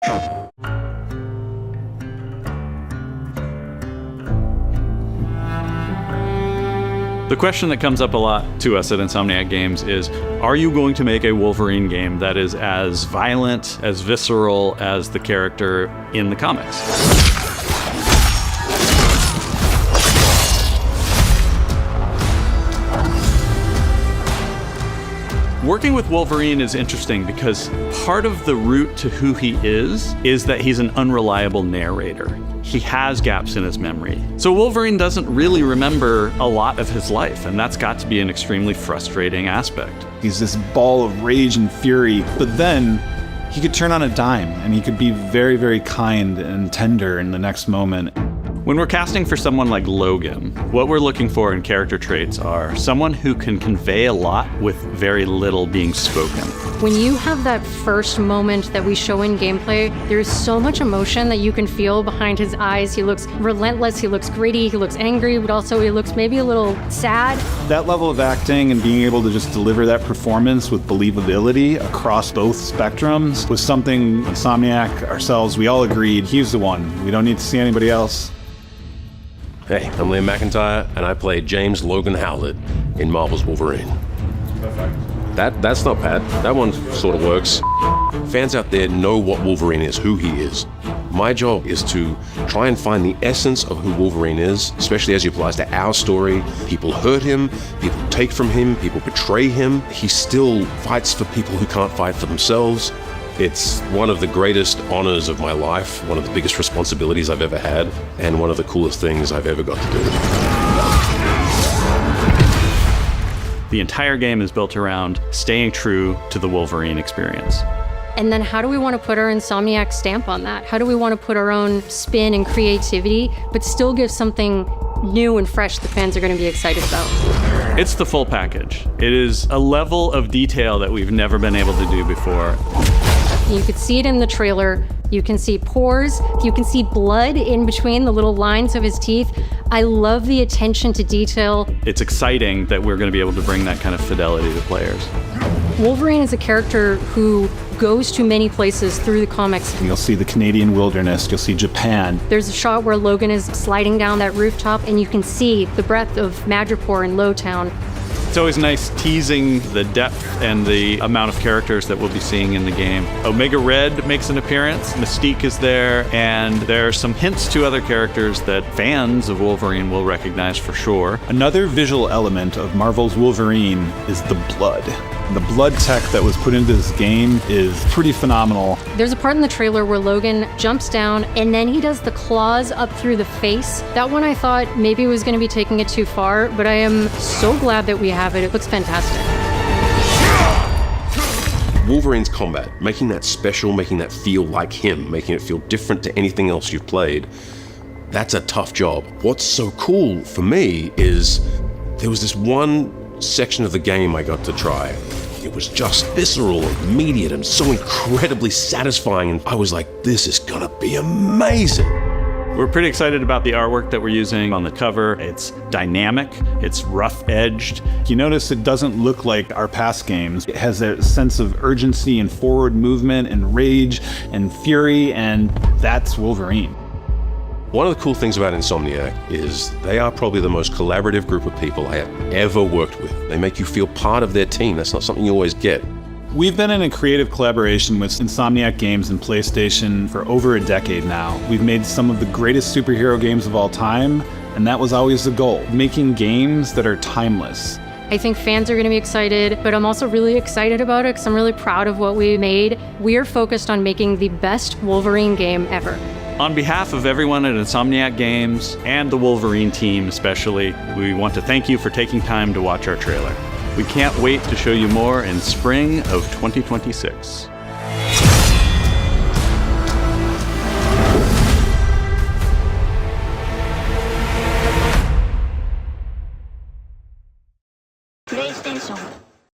The question that comes up a lot to us at Insomniac Games is, are you going to make a Wolverine game that is as violent, as visceral as the character in the comics? Working with Wolverine is interesting because part of the route to who he is that he's an unreliable narrator. He has gaps in his memory. So Wolverine doesn't really remember a lot of his life, and that's got to be an extremely frustrating aspect. He's this ball of rage and fury, but then he could turn on a dime, and he could be very, very kind and tender in the next moment. When we're casting for someone like Logan, what we're looking for in character traits are someone who can convey a lot with very little being spoken. When you have that first moment that we show in gameplay, there's so much emotion that you can feel behind his eyes. He looks relentless, he looks gritty, he looks angry, but also he looks maybe a little sad. That level of acting and being able to just deliver that performance with believability across both spectrums was something Insomniac, ourselves, we all agreed he's the one. We don't need to see anybody else. Hey, I'm Liam McIntyre, and I play James Logan Howlett in Marvel's Wolverine. That's not bad. That one sort of works. Fans out there know what Wolverine is, who he is. My job is to try and find the essence of who Wolverine is, especially as he applies to our story. People hurt him, people take from him, people betray him. He still fights for people who can't fight for themselves. It's one of the greatest honors of my life, one of the biggest responsibilities I've ever had, and one of the coolest things I've ever got to do. The entire game is built around staying true to the Wolverine experience. And then how do we want to put our Insomniac stamp on that? How do we want to put our own spin and creativity, but still give something new and fresh the fans are going to be excited about? It's the full package. It is a level of detail that we've never been able to do before. You could see it in the trailer. You can see pores. You can see blood in between the little lines of his teeth. I love the attention to detail. It's exciting that we're going to be able to bring that kind of fidelity to players. Wolverine is a character who goes to many places through the comics. You'll see the Canadian wilderness, you'll see Japan. There's a shot where Logan is sliding down that rooftop and you can see the breadth of Madripoor and Lowtown. It's always nice teasing the depth and the amount of characters that we'll be seeing in the game. Omega Red makes an appearance, Mystique is there, and there are some hints to other characters that fans of Wolverine will recognize for sure. Another visual element of Marvel's Wolverine is the blood. The blood tech that was put into this game is pretty phenomenal. There's a part in the trailer where Logan jumps down and then he does the claws up through the face. That one I thought maybe was going to be taking it too far, but I am so glad that we have it. It looks fantastic. Wolverine's combat, making that special, making that feel like him, making it feel different to anything else you've played, that's a tough job. What's so cool for me is there was this one section of the game I got to try. It was just visceral and immediate and so incredibly satisfying, and I was like, this is gonna be amazing. We're pretty excited about the artwork that we're using on the cover. It's dynamic, it's rough-edged. You notice it doesn't look like our past games. It has a sense of urgency and forward movement and rage and fury, and that's Wolverine. One of the cool things about Insomniac is they are probably the most collaborative group of people I have ever worked with. They make you feel part of their team. That's not something you always get. We've been in a creative collaboration with Insomniac Games and PlayStation for over a decade now. We've made some of the greatest superhero games of all time, and that was always the goal, making games that are timeless. I think fans are going to be excited, but I'm also really excited about it because I'm really proud of what we made. We are focused on making the best Wolverine game ever. On behalf of everyone at Insomniac Games and the Wolverine team especially, we want to thank you for taking time to watch our trailer. We can't wait to show you more in spring of 2026.